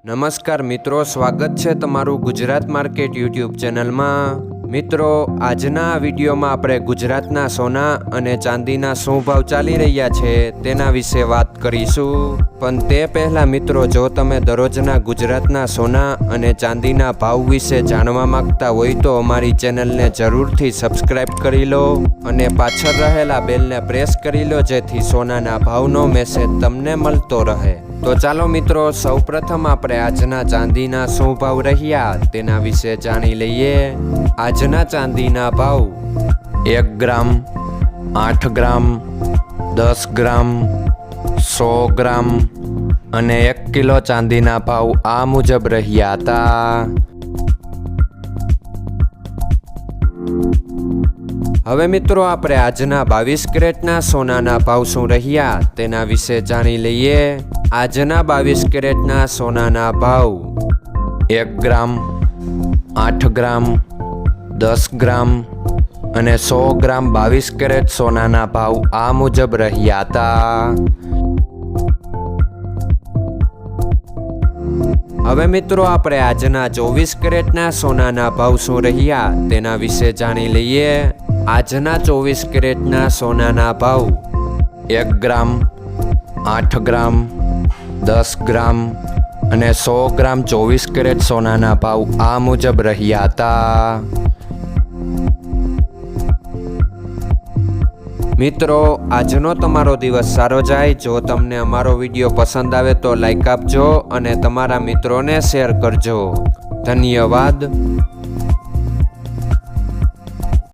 નમસ્કાર મિત્રો, સ્વાગત છે તમારું ગુજરાત માર્કેટ યુટ્યુબ ચેનલમાં। મિત્રો, આજના વિડીયોમાં આપણે ગુજરાતના સોના અને ચાંદીના શું ભાવ ચાલી રહ્યા છે તેના વિશે વાત કરીશું। પણ તે પહેલાં મિત્રો, જો તમે દરરોજના ગુજરાતના સોના અને ચાંદીના ભાવ વિશે જાણવા માંગતા હોય તો અમારી ચેનલને જરૂરથી સબસ્ક્રાઈબ કરી લો અને પાછળ રહેલા બેલને પ્રેસ કરી લો, જેથી સોનાના ભાવનો મેસેજ તમને મળતો રહે। તો ચાલો મિત્રો, સૌપ્રથમ આપણે આજના ચાંદીના શું ભાવ રહ્યા તેના વિશે જાણી લઈએ। આજના ચાંદીના ભાવ 1 ગ્રામ, 8 ગ્રામ, 10 ગ્રામ, 100 ગ્રામ અને 1 કિલો ચાંદીના ભાવ આ મુજબ રહ્યા હતા। હવે મિત્રો, આપણે આજના 22 કેરેટના સોનાના ભાવ શું રહ્યા તેના વિશે જાણી લઈએ। આજના 22 કેરેટના સોનાના ભાવ 1 ગ્રામ, 8 ગ્રામ, 10 ગ્રામ અને 100 ગ્રામ 22 કેરેટ સોનાના ભાવ આ મુજબ રહ્યા હતા। હવે મિત્રો, આપણે આજના 24 કેરેટના સોનાના ભાવ શું રહ્યા તેના વિશે જાણી લઈએ। આજના 24 કેરેટના સોનાના ભાવ 1 ગ્રામ, 8 ગ્રામ, 10 ગ્રામ અને 100 ગ્રામ 24 કેરેટ સોનાના ભાવ આ મુજબ રહ્યા હતા। મિત્રો, આજનો તમારો દિવસ સારો જાય। જો તમને અમારો વિડીયો પસંદ આવે તો લાઈક આપજો અને તમારા મિત્રોને શેર કરજો। ધન્યવાદ।